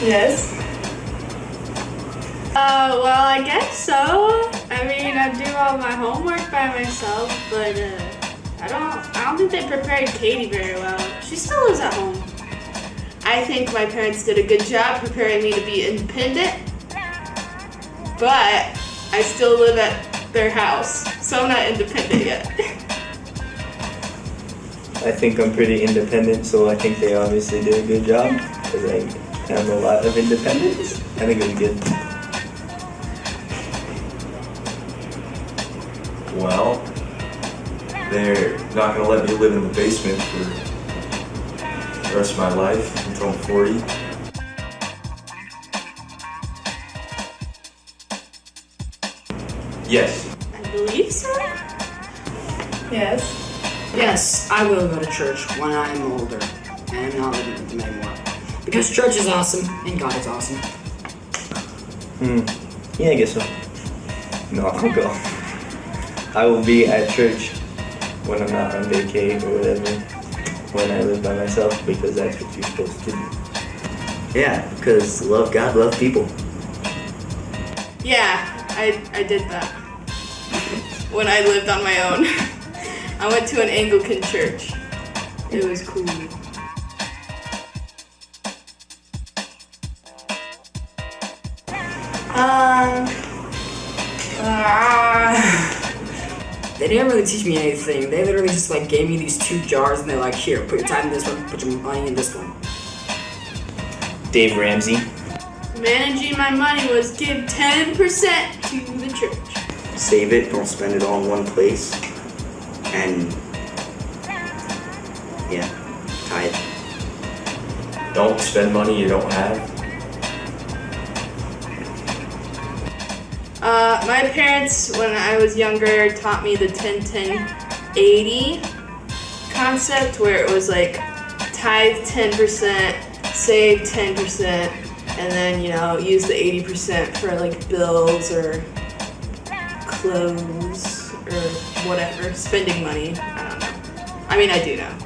Yes. Well, I guess so. I mean, I do all my homework by myself, but I don't think they prepared Katie very well. She still lives at home. I think my parents did a good job preparing me to be independent, but I still live at their house, so I'm not independent yet. I think I'm pretty independent, so I think they obviously did a good job, because I have a lot of independence. I think it was good. Well, they're not going to let me live in the basement for the rest of my life until I'm 40. Yes. I believe so. Yes. Yes, I will go to church when I'm older and not living with them anymore. Because church is awesome and God is awesome. Yeah, I guess so. No, I'll go. I will be at church when I'm not on vacay or whatever, when I live by myself, because that's what you're supposed to do. Yeah, because love God, love people. Yeah, I did that when I lived on my own. I went to an Anglican church. It was cool. They didn't really teach me anything. They literally just like gave me these 2 jars and they're like, here, put your time in this one, put your money in this one. Dave Ramsey. Managing my money was give 10% to the church. Save it, don't spend it all in one place. And yeah, tithe. Don't spend money you don't have. My parents, when I was younger, taught me the 10-10-80 concept, where it was like tithe 10%, save 10%, and then, use the 80% for like bills or clothes or whatever, spending money. I don't know. I mean, I do know.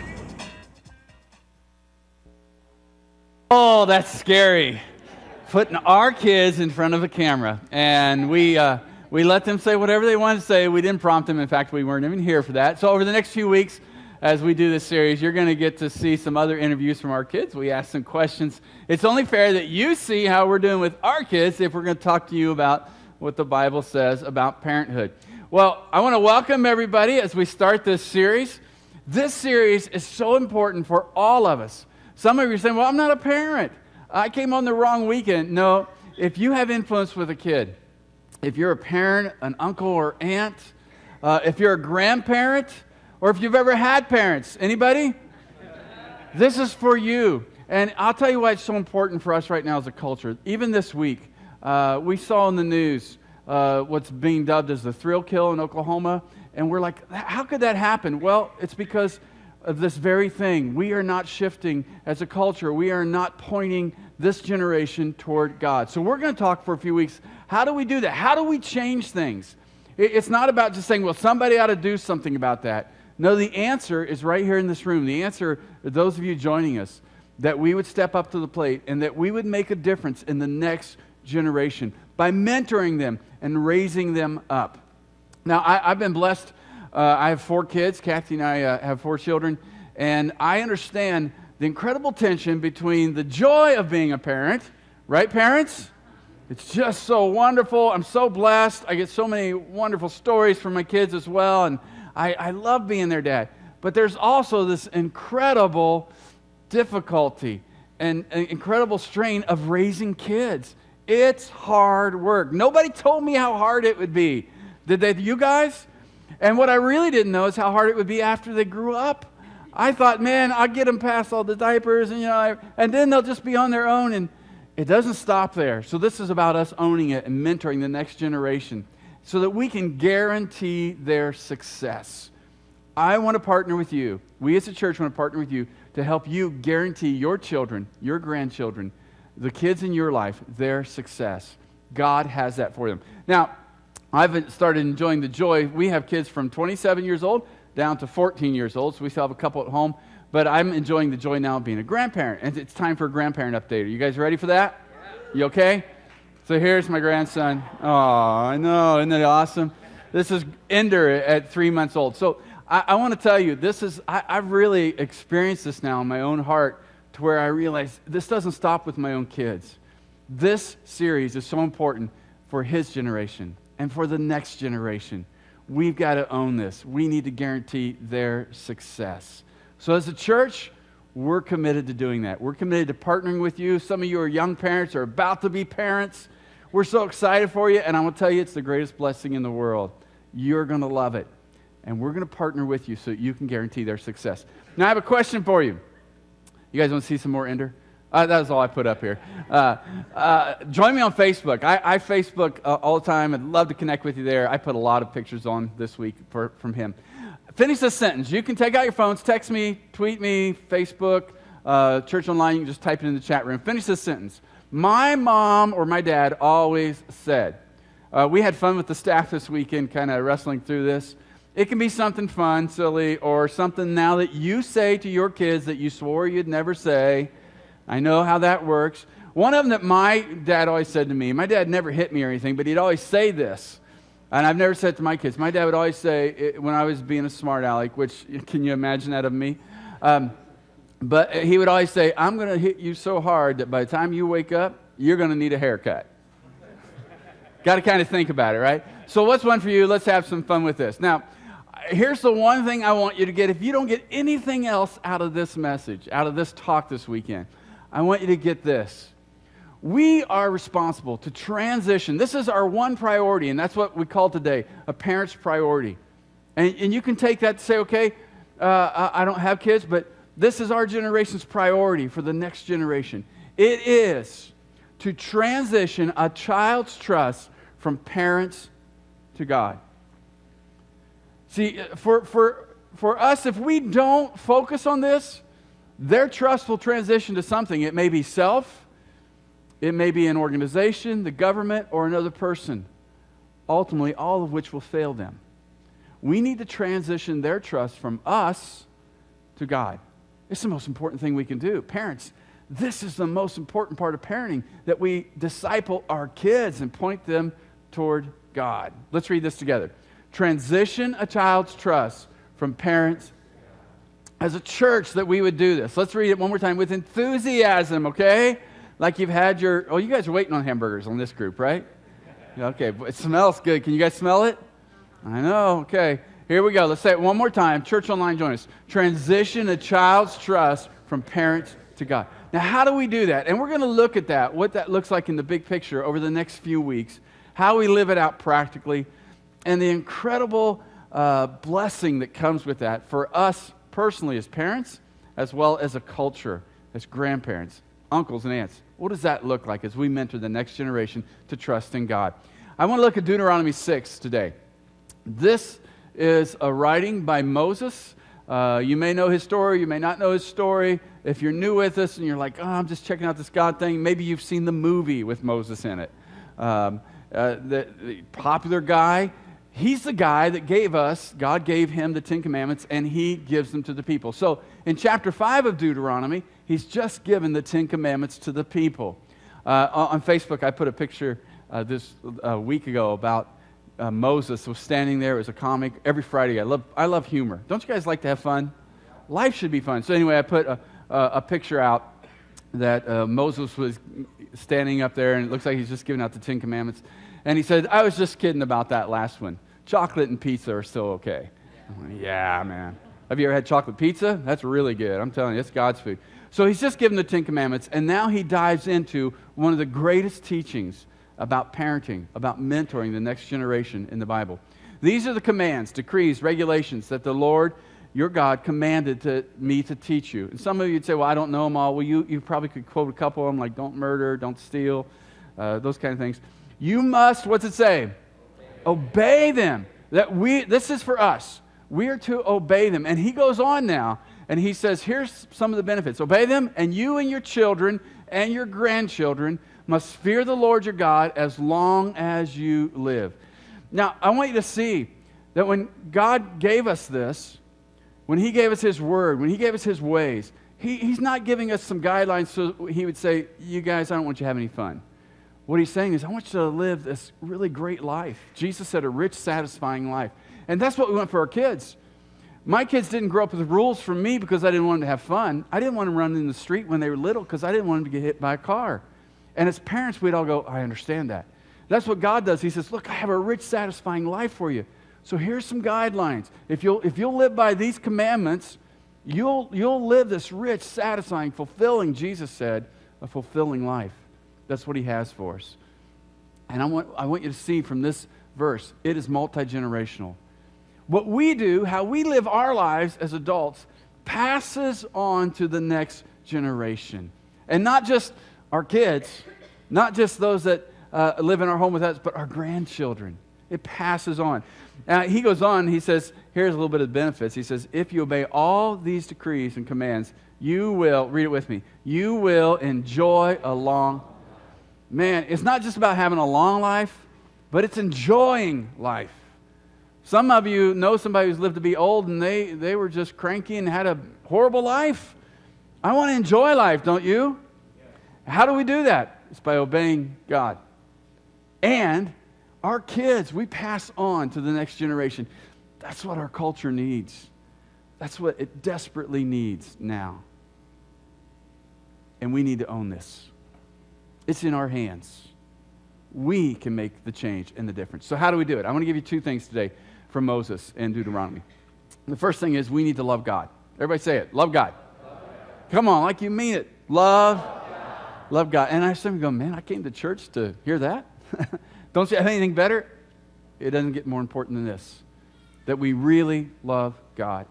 Oh, that's scary. Putting our kids in front of a camera. And we let them say whatever they wanted to say. We didn't prompt them. In fact, we weren't even here for that. So over the next few weeks, as we do this series, you're going to get to see some other interviews from our kids. We ask some questions. It's only fair that you see how we're doing with our kids if we're going to talk to you about what the Bible says about parenthood. Well, I want to welcome everybody as we start this series. This series is so important for all of us. Some of you are saying, well, I'm not a parent. I came on the wrong weekend. No, if you have influence with a kid, if you're a parent, an uncle or aunt, if you're a grandparent, or if you've ever had parents, anybody? This is for you. And I'll tell you why it's so important for us right now as a culture. Even this week, we saw in the news what's being dubbed as the thrill kill in Oklahoma. And we're like, how could that happen? Well, it's because of this very thing. We are not shifting as a culture. We are not pointing this generation toward God. So we're going to talk for a few weeks. How do we do that? How do we change things? It's not about just saying, well, somebody ought to do something about that. No, the answer is right here in this room. The answer, those of you joining us, that we would step up to the plate and that we would make a difference in the next generation by mentoring them and raising them up. Now, I've been blessed. I have 4 kids. Kathy and I have 4 children. And I understand the incredible tension between the joy of being a parent, right, parents? It's just so wonderful. I'm so blessed. I get so many wonderful stories from my kids as well. And I love being their dad. But there's also this incredible difficulty and incredible strain of raising kids. It's hard work. Nobody told me how hard it would be. Did they, you guys? And what I really didn't know is how hard it would be after they grew up. I thought, man, I'll get them past all the diapers, and then they'll just be on their own. And it doesn't stop there. So this is about us owning it and mentoring the next generation so that we can guarantee their success. I want to partner with you. We as a church want to partner with you to help you guarantee your children, your grandchildren, the kids in your life, their success. God has that for them. Now, I've started enjoying the joy. We have kids from 27 years old down to 14 years old, so we still have a couple at home. but I'm enjoying the joy now of being a grandparent. And it's time for a grandparent update. Are you guys ready for that? You okay? So here's my grandson. Oh, I know. Isn't that awesome? This is Ender at 3 months old. So I want to tell you, I've really experienced this now in my own heart to where I realize this doesn't stop with my own kids. This series is so important for his generation and for the next generation. We've got to own this. We need to guarantee their success. So as a church, we're committed to doing that. We're committed to partnering with you. Some of you are young parents or about to be parents. We're so excited for you, and I want to tell you it's the greatest blessing in the world. You're going to love it, and we're going to partner with you so you can guarantee their success. Now, I have a question for you. You guys want to see some more Ender? That was all I put up here. Join me on Facebook. I Facebook all the time. I'd love to connect with you there. I put a lot of pictures on this week from him. Finish this sentence. You can take out your phones, text me, tweet me, Facebook, Church Online. You can just type it in the chat room. Finish this sentence. My mom or my dad always said. We had fun with the staff this weekend kind of wrestling through this. It can be something fun, silly, or something now that you say to your kids that you swore you'd never say. I know how that works. One of them that my dad always said to me, my dad never hit me or anything, but he'd always say this. And I've never said it to my kids. My dad would always say, when I was being a smart aleck, which, can you imagine that of me? But he would always say, I'm going to hit you so hard that by the time you wake up, you're going to need a haircut. Got to kind of think about it, right? So what's one for you? Let's have some fun with this. Now, here's the one thing I want you to get. If you don't get anything else out of this message, out of this talk this weekend, I want you to get this. We are responsible to transition. This is our one priority, and that's what we call today a parent's priority. And you can take that to say, okay, I don't have kids, but this is our generation's priority for the next generation. It is to transition a child's trust from parents to God. See, for us, if we don't focus on this, their trust will transition to something. It may be self, it may be an organization, the government, or another person. Ultimately, all of which will fail them. We need to transition their trust from us to God. It's the most important thing we can do. Parents, this is the most important part of parenting, that we disciple our kids and point them toward God. Let's read this together. Transition a child's trust from parents. As a church, that we would do this. Let's read it one more time with enthusiasm, okay? Like you've had you guys are waiting on hamburgers on this group, right? Okay, it smells good. Can you guys smell it? I know, okay. Here we go. Let's say it one more time. Church Online, join us. Transition a child's trust from parents to God. Now, how do we do that? And we're going to look at that, what that looks like in the big picture over the next few weeks, how we live it out practically, and the incredible blessing that comes with that for us personally as parents, as well as a culture, as grandparents, uncles and aunts. What does that look like as we mentor the next generation to trust in God? I want to look at Deuteronomy 6 today. This is a writing by Moses. You may know his story, you may not know his story. If you're new with us and you're like, I'm just checking out this God thing, maybe you've seen the movie with Moses in it. The popular guy, he's the guy that God gave him the Ten Commandments, and he gives them to the people. So in chapter 5 of Deuteronomy, he's just given the Ten Commandments to the people. On Facebook, I put a picture this week ago about Moses was standing there. It was a comic every Friday. I love humor. Don't you guys like to have fun? Life should be fun. So anyway, I put a picture out that Moses was standing up there, and it looks like he's just giving out the Ten Commandments. And he said, I was just kidding about that last one. Chocolate and pizza are still okay. I'm like, yeah, man. Have you ever had chocolate pizza? That's really good. I'm telling you, it's God's food. So he's just given the Ten Commandments, and now he dives into one of the greatest teachings about parenting, about mentoring the next generation in the Bible. These are the commands, decrees, regulations that the Lord, your God, commanded me to teach you. And some of you would say, well, I don't know them all. Well, you probably could quote a couple of them, like don't murder, don't steal, those kind of things. You must, what's it say? Obey them. This is for us. We are to obey them. And he goes on now, and he says, here's some of the benefits. Obey them, and you and your children and your grandchildren must fear the Lord your God as long as you live. Now, I want you to see that when God gave us this, when he gave us his word, when he gave us his ways, he's not giving us some guidelines so he would say, you guys, I don't want you to have any fun. What he's saying is, I want you to live this really great life. Jesus said a rich, satisfying life. And that's what we want for our kids. My kids didn't grow up with rules from me because I didn't want them to have fun. I didn't want them running in the street when they were little because I didn't want them to get hit by a car. And as parents, we'd all go, I understand that. That's what God does. He says, look, I have a rich, satisfying life for you. So here's some guidelines. If you'll live by these commandments, you'll live this rich, satisfying, fulfilling, Jesus said, a fulfilling life. That's what he has for us. And I want you to see from this verse, it is multi-generational. What we do, how we live our lives as adults, passes on to the next generation. And not just our kids, not just those that live in our home with us, but our grandchildren. It passes on. He goes on, he says, here's a little bit of the benefits. He says, if you obey all these decrees and commands, you will, read it with me, you will enjoy a long. Man, it's not just about having a long life, but it's enjoying life. Some of you know somebody who's lived to be old and they were just cranky and had a horrible life. I want to enjoy life, don't you? How do we do that? It's by obeying God. And our kids, we pass on to the next generation. That's what our culture needs. That's what it desperately needs now. And we need to own this. It's in our hands. We can make the change and the difference. So how do we do it? I want to give you two things today from Moses and Deuteronomy. The first thing is we need to love God. Everybody say it. Love God. Love God. Come on, like you mean it. Love God. And I have some go, man, I came to church to hear that. Don't you have anything better? It doesn't get more important than this. That we really love God.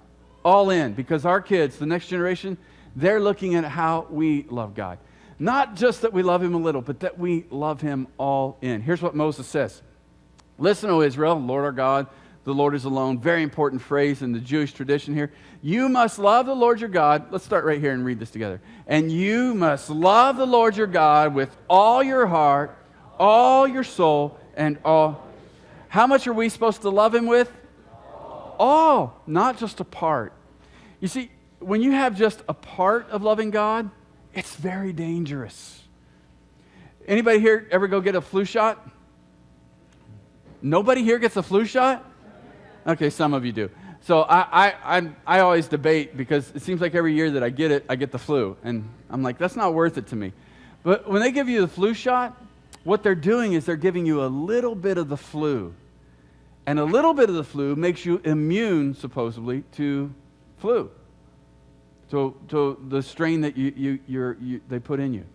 All in. Because our kids, the next generation, they're looking at how we love God. Not just that we love him a little, but that we love him all in. Here's what Moses says. Listen, O Israel, Lord our God, the Lord is alone. Very important phrase in the Jewish tradition here. You must love the Lord your God. Let's start right here and read this together. And you must love the Lord your God with all your heart, all your soul, and all. How much are we supposed to love him with? All, not just a part. You see, when you have just a part of loving God, it's very dangerous. Anybody here ever go get a flu shot? Nobody here gets a flu shot? Okay, some of you do. So I always debate because it seems like every year that I get it, I get the flu. And I'm like, that's not worth it to me. But when they give you the flu shot, what they're doing is they're giving you a little bit of the flu. And a little bit of the flu makes you immune, supposedly, to flu. To the strain that they put in you.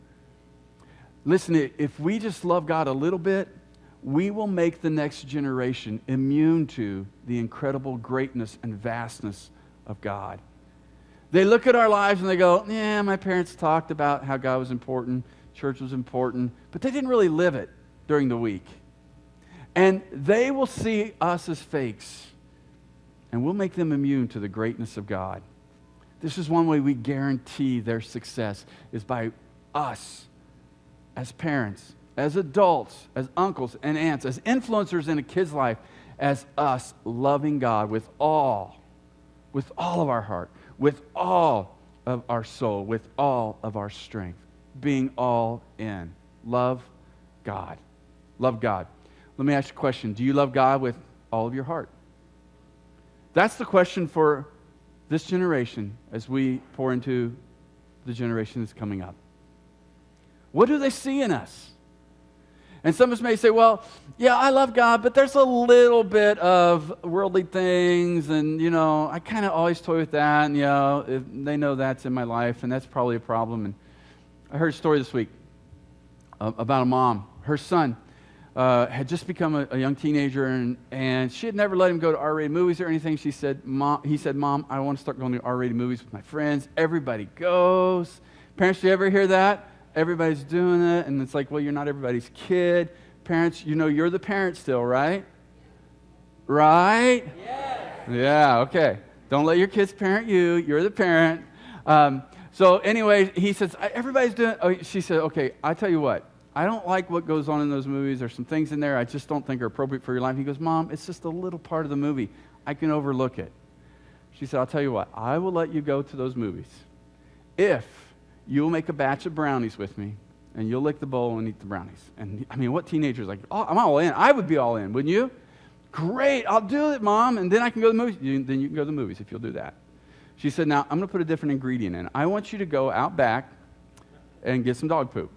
Listen, if we just love God a little bit, we will make the next generation immune to the incredible greatness and vastness of God. They look at our lives and they go, yeah, my parents talked about how God was important, church was important, but they didn't really live it during the week. And they will see us as fakes, and we'll make them immune to the greatness of God. This is one way we guarantee their success, is by us, as parents, as adults, as uncles and aunts, as influencers in a kid's life, as us loving God with all of our heart, with all of our soul, with all of our strength, being all in. Love God. Love God. Let me ask you a question. Do you love God with all of your heart? That's the question for this generation as we pour into the generation that's coming up. What do they see in us? And some of us may say, well, yeah, I love God, but there's a little bit of worldly things, and, I kind of always toy with that, and, if they know that's in my life, and that's probably a problem. And I heard a story this week about a mom. Her son had just become a young teenager, and she had never let him go to R-rated movies or anything. He said, Mom, I want to start going to R-rated movies with my friends. Everybody goes. Parents, do you ever hear that? Everybody's doing it, and it's like, well, you're not everybody's kid. Parents, you're the parent still, right? Right? Yes. Yeah, okay. Don't let your kids parent you. You're the parent. So anyway, he says, everybody's doing it. Oh, she said, okay, I tell you what. I don't like what goes on in those movies. There's some things in there I just don't think are appropriate for your life. He goes, Mom, it's just a little part of the movie. I can overlook it. She said, I'll tell you what, I will let you go to those movies if you'll make a batch of brownies with me and you'll lick the bowl and eat the brownies. And I mean, what teenager's like, oh, I'm all in. I would be all in, wouldn't you? Great, I'll do it, Mom, and then I can go to the movies. Then you can go to the movies if you'll do that. She said, now, I'm going to put a different ingredient in. I want you to go out back and get some dog poop.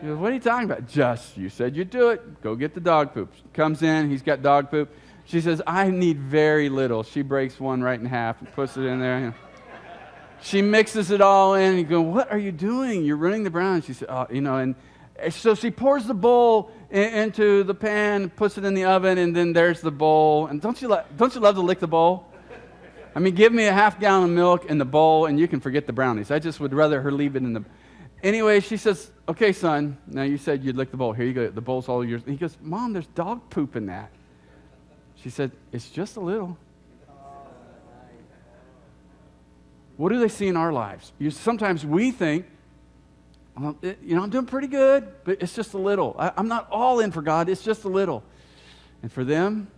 He goes, what are you talking about? Just, you said you'd do it. Go get the dog poop. Comes in, he's got dog poop. She says, I need very little. She breaks one right in half and puts it in there. You know. She mixes it all in. And you go, what are you doing? You're ruining the brownies. She said, oh, you know, and so she pours the bowl into the pan, puts it in the oven, and then there's the bowl. And don't you love to lick the bowl? I mean, give me a half gallon of milk in the bowl, and you can forget the brownies. I just would rather her leave it in the... Anyway, she says, okay, son, now you said you'd lick the bowl. Here you go. The bowl's all yours. And he goes, Mom, there's dog poop in that. She said, it's just a little. What do they see in our lives? Sometimes we think, well, I'm doing pretty good, but it's just a little. I'm not all in for God. It's just a little. And for them,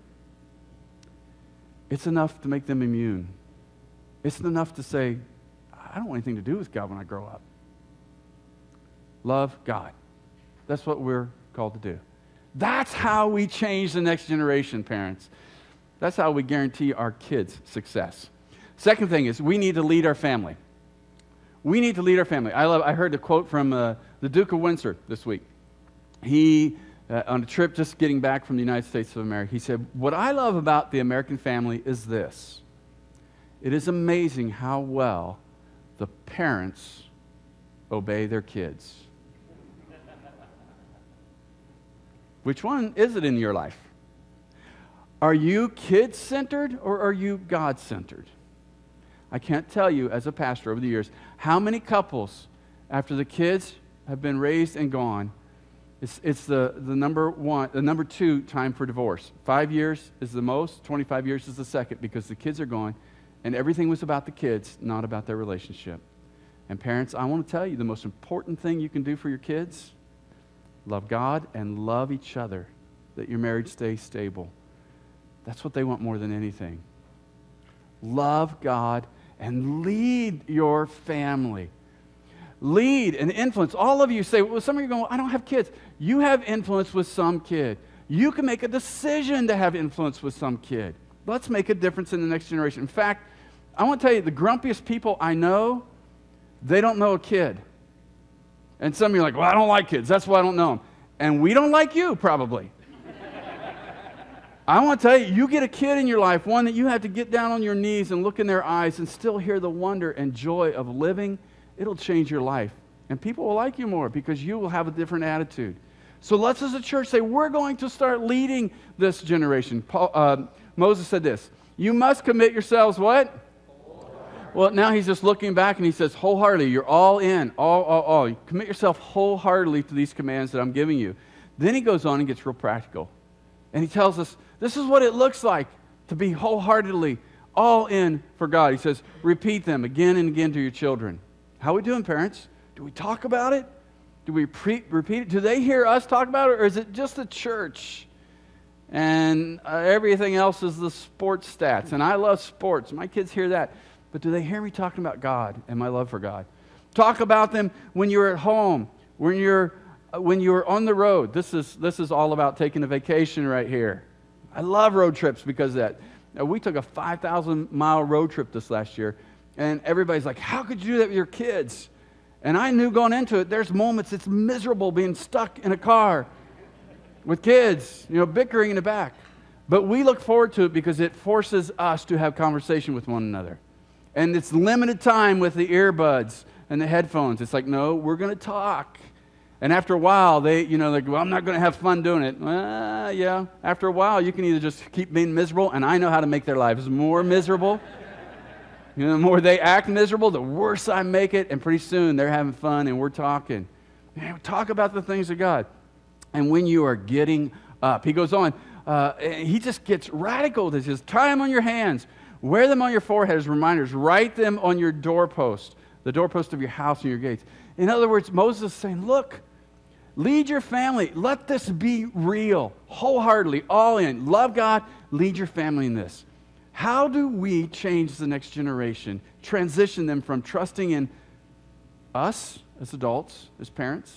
it's enough to make them immune. It's enough to say, I don't want anything to do with God when I grow up. Love God. That's what we're called to do. That's how we change the next generation, parents. That's how we guarantee our kids' success. Second thing is we need to lead our family. We need to lead our family. I heard a quote from the Duke of Windsor this week. He, on a trip just getting back from the United States of America, he said, what I love about the American family is this. It is amazing how well the parents obey their kids. Which one is it in your life? Are you kid-centered or are you God-centered? I can't tell you as a pastor over the years how many couples, after the kids have been raised and gone, it's the number two time for divorce. 5 years is the most, 25 years is the second because the kids are gone, and everything was about the kids, not about their relationship. And parents, I want to tell you the most important thing you can do for your kids, love God and love each other, that your marriage stays stable. That's what they want more than anything. Love God and lead your family. Lead and influence. All of you say, well, some of you are going, well, I don't have kids. You have influence with some kid. You can make a decision to have influence with some kid. Let's make a difference in the next generation. In fact, I want to tell you, the grumpiest people I know, they don't know a kid. And some of you are like, well, I don't like kids. That's why I don't know them. And we don't like you, probably. I want to tell you, you get a kid in your life, one that you have to get down on your knees and look in their eyes and still hear the wonder and joy of living, it'll change your life. And people will like you more because you will have a different attitude. So let's as a church say, we're going to start leading this generation. Moses said this, you must commit yourselves what? Well, now he's just looking back and he says, wholeheartedly, you're all in, all. You commit yourself wholeheartedly to these commands that I'm giving you. Then he goes on and gets real practical. And he tells us, this is what it looks like to be wholeheartedly all in for God. He says, repeat them again and again to your children. How are we doing, parents? Do we talk about it? Do we repeat it? Do they hear us talk about it, or is it just the church? And everything else is the sports stats. And I love sports. My kids hear that. But do they hear me talking about God and my love for God? Talk about them when you're at home, when you're on the road. This is all about taking a vacation right here. I love road trips because of that. We took a 5,000-mile road trip this last year, and everybody's like, how could you do that with your kids? And I knew going into it, there's moments it's miserable being stuck in a car with kids, bickering in the back. But we look forward to it because it forces us to have conversation with one another. And it's limited time with the earbuds and the headphones. It's like, no, we're going to talk. And after a while, they're like, well, I'm not going to have fun doing it. Yeah. After a while, you can either just keep being miserable, and I know how to make their lives more miserable. The more they act miserable, the worse I make it, and pretty soon they're having fun and we're talking. Man, talk about the things of God. And when you are getting up, he goes on, he just gets radical. He says, tie them on your hands. Wear them on your forehead as reminders. Write them on your doorpost, the doorpost of your house and your gates. In other words, Moses is saying, look, lead your family. Let this be real, wholeheartedly, all in. Love God, lead your family in this. How do we change the next generation, transition them from trusting in us as adults, as parents?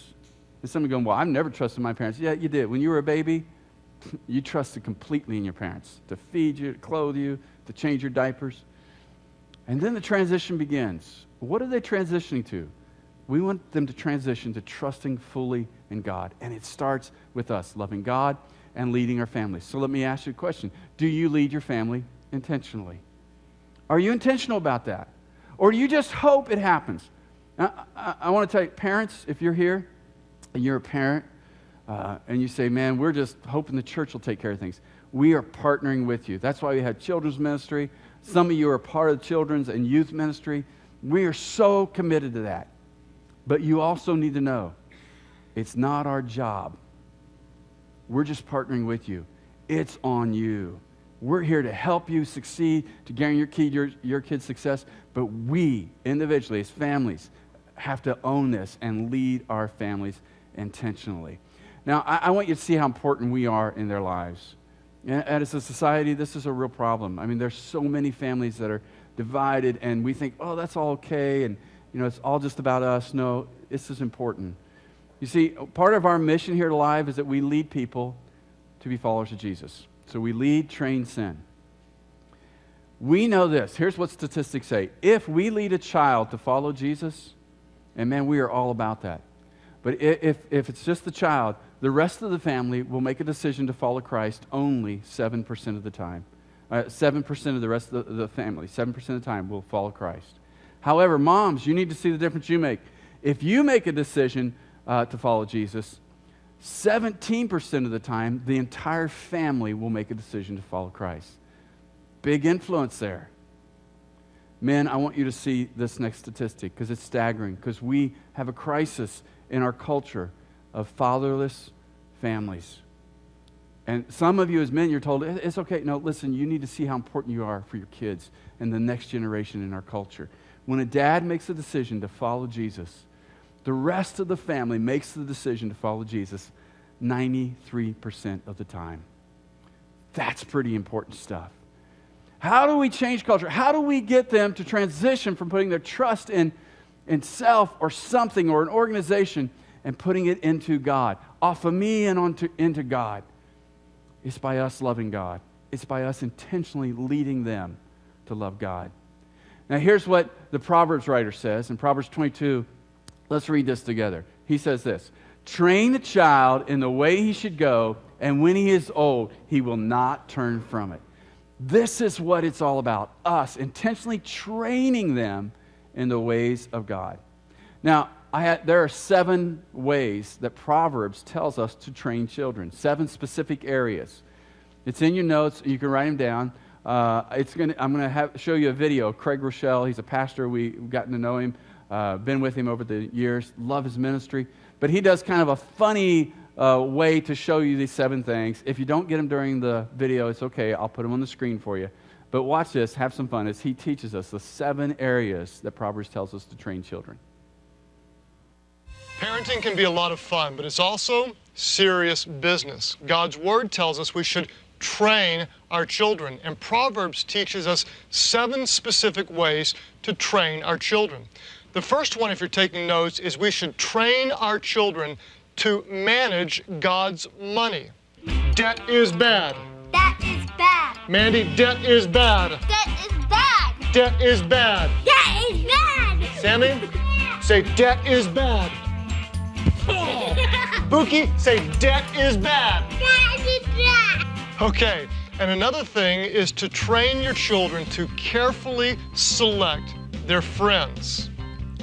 And some are going, well, I've never trusted my parents. Yeah, you did. When you were a baby, you trusted completely in your parents to feed you, to clothe you, to change your diapers. And then the transition begins. What are they transitioning to? We want them to transition to trusting fully in God. And it starts with us loving God and leading our families. So let me ask you a question. Do you lead your family intentionally? Are you intentional about that? Or do you just hope it happens? I want to tell you, parents, if you're here and you're a parent and you say, man, we're just hoping the church will take care of things. We are partnering with you. That's why we have children's ministry. Some of you are part of the children's and youth ministry. We are so committed to that. But you also need to know, it's not our job. We're just partnering with you. It's on you. We're here to help you succeed, to guarantee your kids' success, but we, individually, as families, have to own this and lead our families intentionally. Now, I want you to see how important we are in their lives. And as a society, this is a real problem. I mean, there's so many families that are divided, and we think, oh, that's all okay, and it's all just about us. No, this is important. You see, part of our mission here at Alive is that we lead people to be followers of Jesus. So we lead, train, send. We know this. Here's what statistics say. If we lead a child to follow Jesus, and man, we are all about that. But if it's just the child, the rest of the family will make a decision to follow Christ only 7% of the time. 7% of the rest of the family, 7% of the time will follow Christ. However, moms, you need to see the difference you make. If you make a decision to follow Jesus, 17% of the time, the entire family will make a decision to follow Christ. Big influence there. Men, I want you to see this next statistic because it's staggering, because we have a crisis in our culture of fatherless families. And some of you as men, you're told, it's okay. No, listen, you need to see how important you are for your kids and the next generation in our culture. When a dad makes a decision to follow Jesus, the rest of the family makes the decision to follow Jesus 93% of the time. That's pretty important stuff. How do we change culture? How do we get them to transition from putting their trust in self or something or an organization and putting it into God, off of me and into God? It's by us loving God. It's by us intentionally leading them to love God. Now here's what the Proverbs writer says in Proverbs 22. Let's read this together. He says this, train the child in the way he should go, and when he is old, he will not turn from it. This is what it's all about, us intentionally training them in the ways of God. Now, there are 7 ways that Proverbs tells us to train children, 7 specific areas. It's in your notes. You can write them down. I'm going to show you a video. Craig Rochelle, he's a pastor. We've gotten to know him. Been with him over the years, love his ministry. But he does kind of a funny way to show you these 7 things. If you don't get them during the video, it's okay. I'll put them on the screen for you. But watch this, have some fun as he teaches us the 7 areas that Proverbs tells us to train children. Parenting can be a lot of fun, but it's also serious business. God's Word tells us we should train our children, and Proverbs teaches us 7 specific ways to train our children. The first one, if you're taking notes, is we should train our children to manage God's money. Debt is bad. That is bad. Mandy, debt is bad. That is bad. Debt is bad. That is bad. Sammy, say debt is bad. Buki, say debt is bad. That is bad. Okay, and another thing is to train your children to carefully select their friends.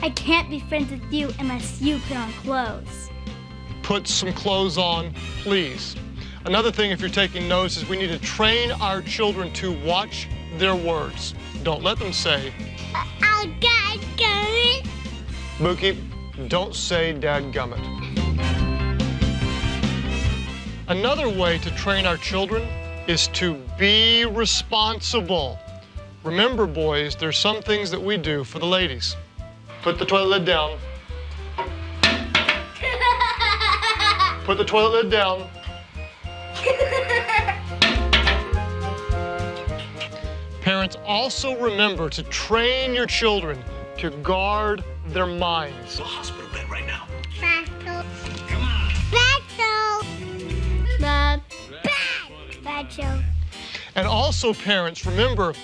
I can't be friends with you unless you put on clothes. Put some clothes on, please. Another thing, if you're taking notes, is we need to train our children to watch their words. Don't let them say, Oh, dadgummit. Mookie, don't say dadgummit. Another way to train our children is to be responsible. Remember, boys, there's some things that we do for the ladies. Put the toilet lid down. Put the toilet lid down. parents, also remember to train your children to guard their minds. Hospital bed right now. Mom. Bad joke. And also, parents, remember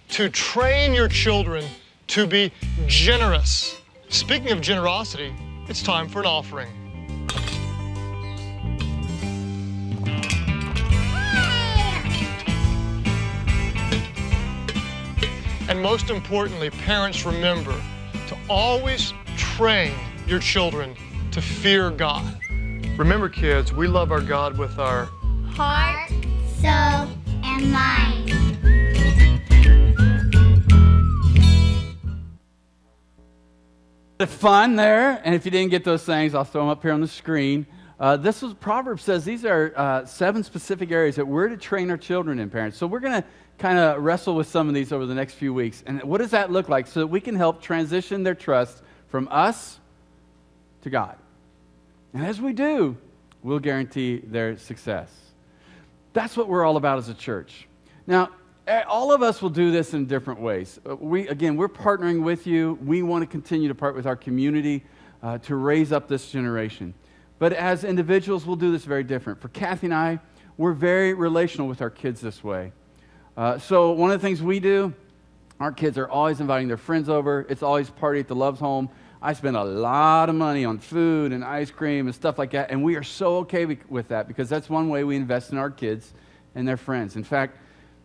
to train your children to be generous. Speaking of generosity, it's time for an offering. And most importantly, parents, remember to always train your children to fear God. Remember, kids, we love our God with our Heart, soul, and mind. The fun there, and if you didn't get those things, I'll throw them up here on the screen. This was Proverbs says these are 7 specific areas that we're to train our children in, parents. So we're going to kind of wrestle with some of these over the next few weeks. And what does that look like so that we can help transition their trust from us to God? And as we do, we'll guarantee their success. That's what we're all about as a church. Now, all of us will do this in different ways. We're partnering with you. We want to continue to partner with our community to raise up this generation. But as individuals, we'll do this very different. For Kathy and I, we're very relational with our kids this way. So one of the things we do, our kids are always inviting their friends over. It's always party at the Love's home. I spend a lot of money on food and ice cream and stuff like that, and we are so okay with that because that's one way we invest in our kids and their friends. In fact,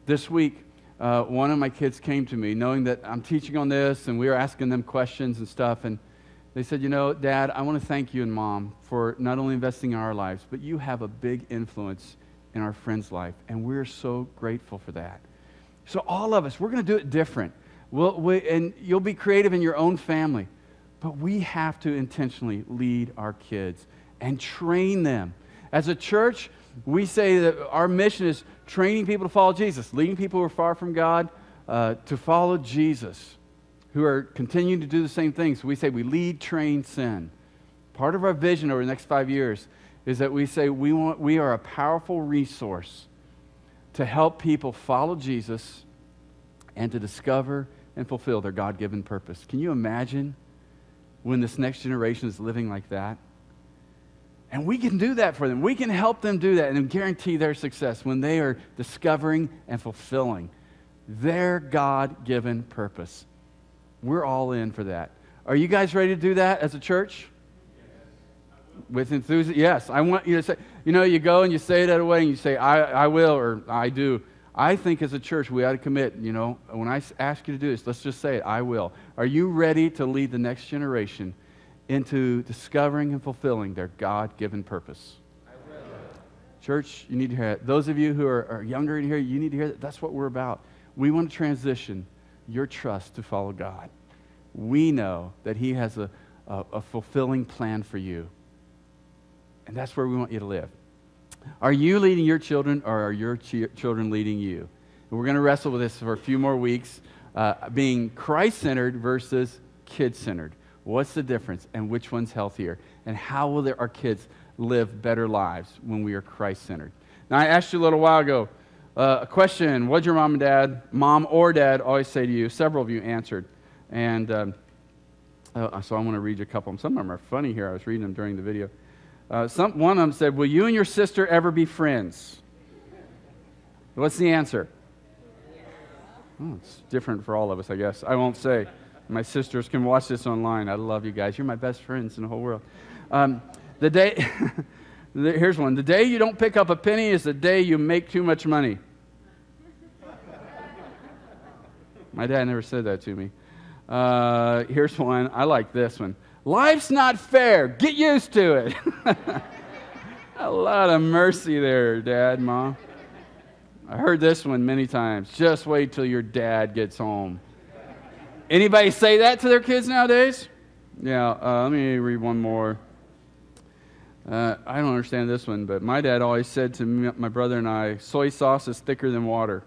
this week, one of my kids came to me knowing that I'm teaching on this, and we were asking them questions and stuff, and they said, you know, Dad, I want to thank you and Mom for not only investing in our lives, but you have a big influence in our friend's life, and we're so grateful for that. So all of us, we're going to do it different. And you'll be creative in your own family. But we have to intentionally lead our kids and train them. As a church, we say that our mission is training people to follow Jesus, leading people who are far from God to follow Jesus, who are continuing to do the same things. So we say we lead, train, send. Part of our vision over the next 5 years is that we say we are a powerful resource to help people follow Jesus and to discover and fulfill their God-given purpose. Can you imagine when this next generation is living like that? And we can do that for them. We can help them do that and guarantee their success when they are discovering and fulfilling their God-given purpose. We're all in for that. Are you guys ready to do that as a church? With enthusiasm? Yes. I want you to say, you go and you say it at a wedding, you say, I will, or I do. I think as a church we ought to commit, when I ask you to do this, let's just say it, I will. Are you ready to lead the next generation into discovering and fulfilling their God-given purpose? I will. Church, you need to hear it. Those of you who are younger in here, you need to hear that. That's what we're about. We want to transition your trust to follow God. We know that He has a fulfilling plan for you. And that's where we want you to live. Are you leading your children, or are your children leading you? And we're going to wrestle with this for a few more weeks, being Christ-centered versus kid-centered. What's the difference, and which one's healthier? And how will our kids live better lives when we are Christ-centered? Now, I asked you a little while ago a question. What did your mom or dad, always say to you? Several of you answered. And so I want to read you a couple of them. Some of them are funny here. I was reading them during the video. One of them said, will you and your sister ever be friends? What's the answer? Oh, it's different for all of us, I guess. I won't say. My sisters can watch this online. I love you guys. You're my best friends in the whole world. Here's one. The day you don't pick up a penny is the day you make too much money. My dad never said that to me. Here's one. I like this one. Life's not fair. Get used to it. A lot of mercy there, Dad, Mom. I heard this one many times. Just wait till your dad gets home. Anybody say that to their kids nowadays? Yeah, let me read one more. I don't understand this one, but my dad always said to me, my brother and I, soy sauce is thicker than water.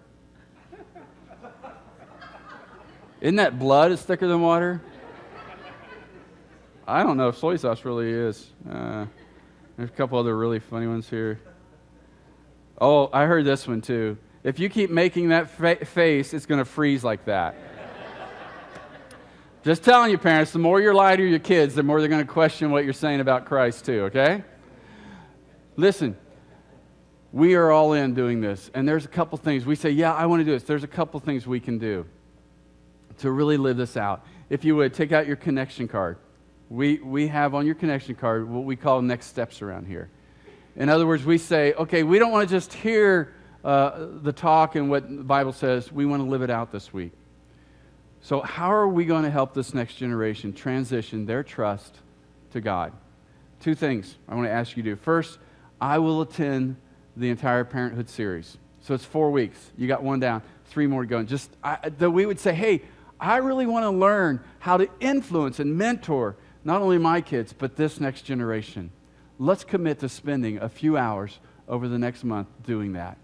Isn't that blood is thicker than water? I don't know if soy sauce really is. There's a couple other really funny ones here. Oh, I heard this one too. If you keep making that face, it's going to freeze like that. Just telling you, parents, the more you lie to your kids, the more they're going to question what you're saying about Christ too, okay? Listen, we are all in doing this, and there's a couple things. We say, yeah, I want to do this. There's a couple things we can do to really live this out. If you would, take out your connection card. We have on your connection card what we call next steps around here. In other words, we say, okay, we don't want to just hear the talk and what the Bible says. We want to live it out this week. So how are we going to help this next generation transition their trust to God? Two things I want to ask you to do. First, I will attend the entire Parenthood series. So it's 4 weeks. You got one down, 3 more to go. And we would say, hey, I really want to learn how to influence and mentor not only my kids, but this next generation. Let's commit to spending a few hours over the next month doing that.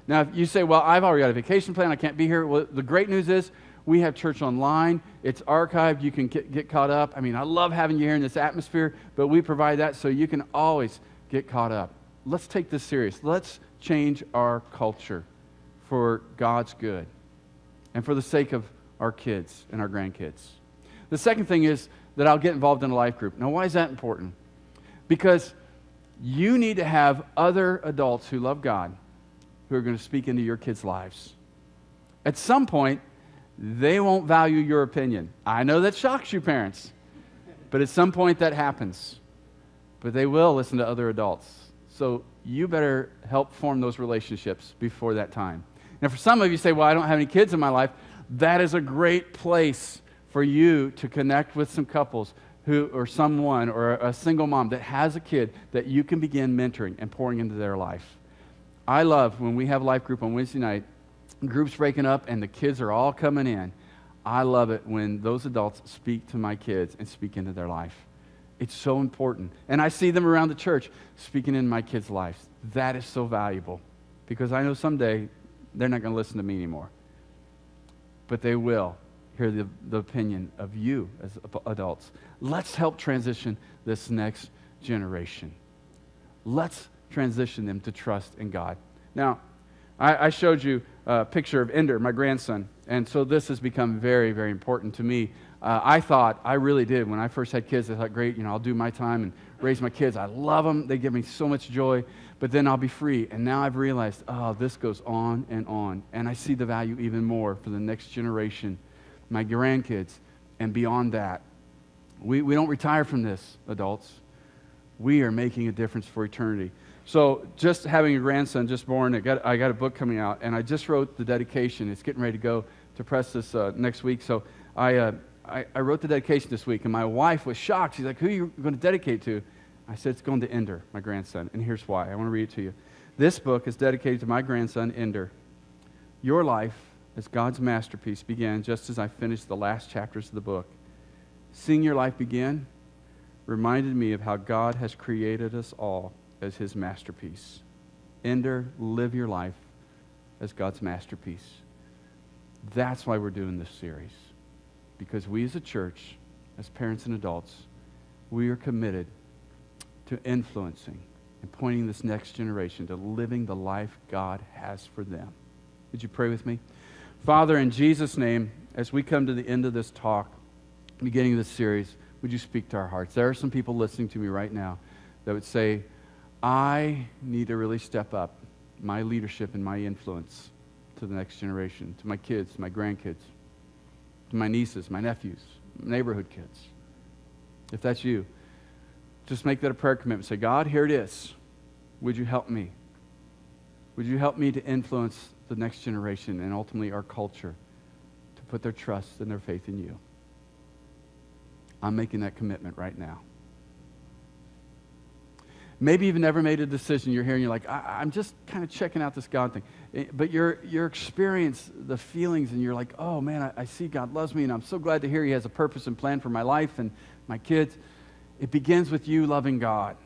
Now, if you say, well, I've already got a vacation plan, I can't be here. Well, the great news is we have church online. It's archived. You can get caught up. I mean, I love having you here in this atmosphere, but we provide that so you can always get caught up. Let's take this serious. Let's change our culture for God's good and for the sake of our kids and our grandkids. The second thing is that I'll get involved in a life group. Now, why is that important? Because you need to have other adults who love God who are going to speak into your kids' lives. At some point, they won't value your opinion. I know that shocks you, parents, but at some point that happens. But they will listen to other adults. So you better help form those relationships before that time. Now, for some of you say, well, I don't have any kids in my life. That is a great place for you to connect with some couples or someone or a single mom that has a kid that you can begin mentoring and pouring into their life. I love when we have life group on Wednesday night, groups breaking up and the kids are all coming in. I love it when those adults speak to my kids and speak into their life. It's so important. And I see them around the church speaking in my kids' lives. That is so valuable because I know someday they're not going to listen to me anymore. But they will hear the opinion of you as adults. Let's help transition this next generation. Let's transition them to trust in God. Now, I showed you a picture of Ender, my grandson, and so this has become very, very important to me. I really did. When I first had kids, I thought, great, I'll do my time and raise my kids. I love them. They give me so much joy, but then I'll be free. And now I've realized, this goes on, and I see the value even more for the next generation, my grandkids, and beyond that. We don't retire from this, adults. We are making a difference for eternity. So just having a grandson just born, I got a book coming out, and I just wrote the dedication. It's getting ready to go to press this next week. So I wrote the dedication this week, and my wife was shocked. She's like, who are you going to dedicate to? I said, it's going to Ender, my grandson, and here's why. I want to read it to you. This book is dedicated to my grandson, Ender. Your life as God's masterpiece began just as I finished the last chapters of the book. Seeing your life begin reminded me of how God has created us all as his masterpiece. Ender, live your life as God's masterpiece. That's why we're doing this series. Because we as a church, as parents and adults, we are committed to influencing and pointing this next generation to living the life God has for them. Would you pray with me? Father, in Jesus' name, as we come to the end of this talk, beginning of this series, would you speak to our hearts? There are some people listening to me right now that would say, I need to really step up my leadership and my influence to the next generation, to my kids, my grandkids, to my nieces, my nephews, neighborhood kids. If that's you, just make that a prayer commitment. Say, God, here it is. Would you help me? Would you help me to influence the next generation and ultimately our culture to put their trust and their faith in you? I'm making that commitment right now. Maybe you've never made a decision. You're here and you're like, I'm just kind of checking out this God thing. But your experience, the feelings, and you're like, oh man, I see God loves me, and I'm so glad to hear he has a purpose and plan for my life and my kids. It begins with you loving God.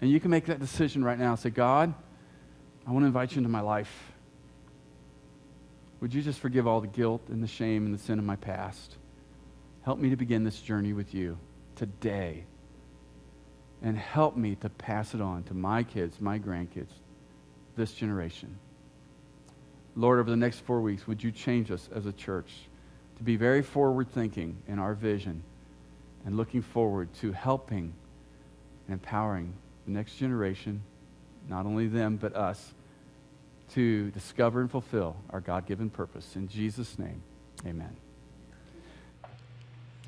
And you can make that decision right now and say, God, I want to invite you into my life. Would you just forgive all the guilt and the shame and the sin of my past? Help me to begin this journey with you today. And help me to pass it on to my kids, my grandkids, this generation. Lord, over the next 4 weeks, would you change us as a church to be very forward-thinking in our vision and looking forward to helping and empowering the next generation, not only them, but us, to discover and fulfill our God-given purpose. In Jesus' name, amen.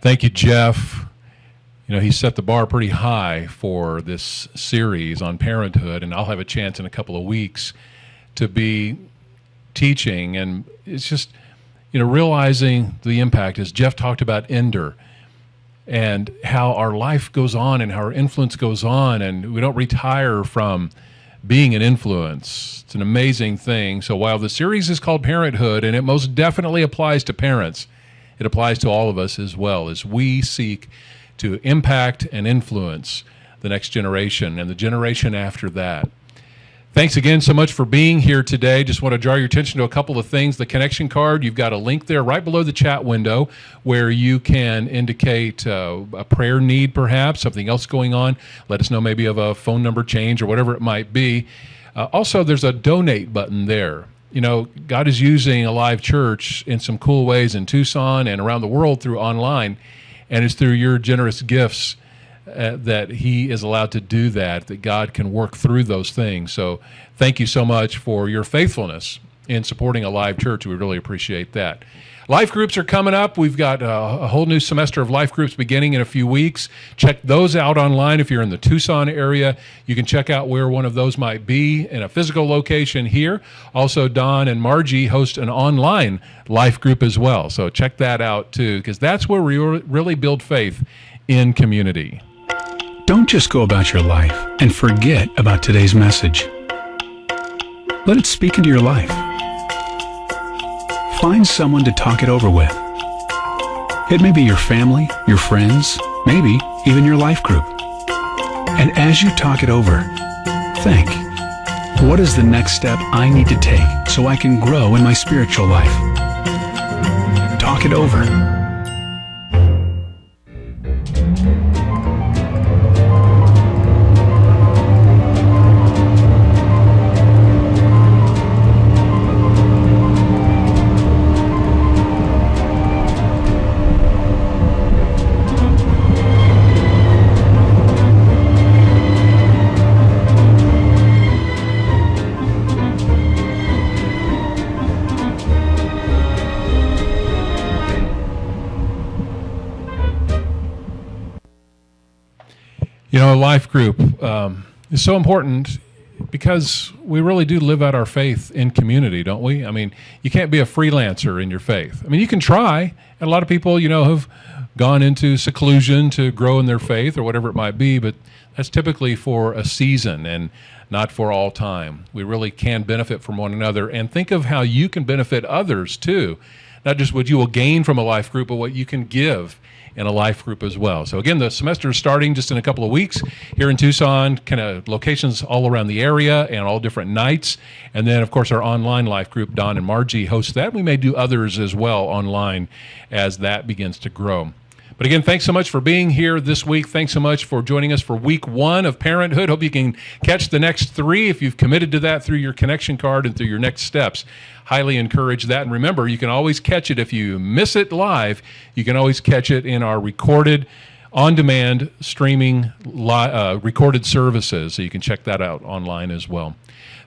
Thank you, Jeff. You know, he set the bar pretty high for this series on parenthood, and I'll have a chance in a couple of weeks to be teaching. And it's just, realizing the impact, as Jeff talked about Ender, and how our life goes on and how our influence goes on, and we don't retire from being an influence. It's an amazing thing. So while the series is called Parenthood, and it most definitely applies to parents, it applies to all of us as well, as we seek to impact and influence the next generation and the generation after that. Thanks again so much for being here today. Just want to draw your attention to a couple of things. The connection card, you've got a link there right below the chat window where you can indicate a prayer need, perhaps, something else going on. Let us know maybe of a phone number change or whatever it might be. Also, there's a donate button there. God is using Alive Church in some cool ways in Tucson and around the world through online, and it's through your generous gifts that he is allowed to do that God can work through those things. So thank you so much for your faithfulness in supporting Alive Church. We really appreciate that. Life groups are coming up. We've got a whole new semester of life groups beginning in a few weeks. Check those out online if you're in the Tucson area. You can check out where one of those might be in a physical location here. Also, Don and Margie host an online life group as well. So check that out too, because that's where we really build faith in community. Don't just go about your life and forget about today's message. Let it speak into your life. Find someone to talk it over with. It may be your family, your friends, maybe even your life group. And as you talk it over, think, what is the next step I need to take so I can grow in my spiritual life? Talk it over. A life group is so important because we really do live out our faith in community, don't we? I mean, you can't be a freelancer in your faith. I mean, you can try, and a lot of people, have gone into seclusion to grow in their faith or whatever it might be, but that's typically for a season and not for all time. We really can benefit from one another, and think of how you can benefit others too. Not just what you will gain from a life group, but what you can give in a life group as well. So again, the semester is starting just in a couple of weeks here in Tucson, kind of locations all around the area and all different nights. And then, of course, our online life group, Don and Margie host that. We may do others as well online as that begins to grow. But again, thanks so much for being here this week. Thanks so much for joining us for week 1 of Parenthood. Hope you can catch the next 3 if you've committed to that through your connection card and through your next steps. Highly encourage that. And remember, you can always catch it. If you miss it live, you can always catch it in our recorded, on-demand streaming recorded services. So you can check that out online as well.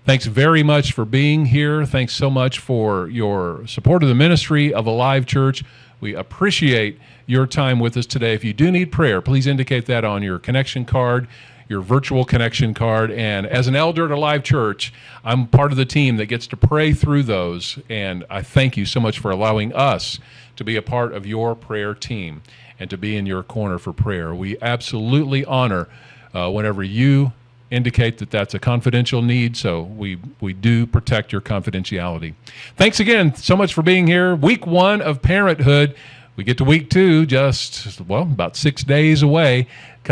Thanks very much for being here. Thanks so much for your support of the ministry of Alive Church. We appreciate your time with us today. If you do need prayer, please indicate that on your connection card, your virtual connection card. And as an elder at Alive Church, I'm part of the team that gets to pray through those. And I thank you so much for allowing us to be a part of your prayer team and to be in your corner for prayer. We absolutely honor whenever you indicate that that's a confidential need, so we do protect your confidentiality. Thanks again so much for being here. Week 1 of Parenthood. We get to week 2 just, about 6 days away,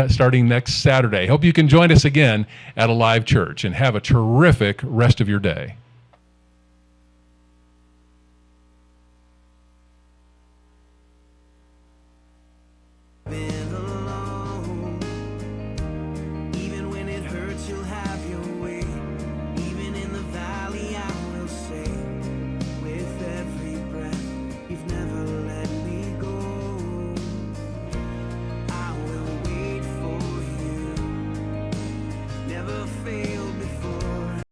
starting next Saturday. Hope you can join us again at Alive Church, and have a terrific rest of your day.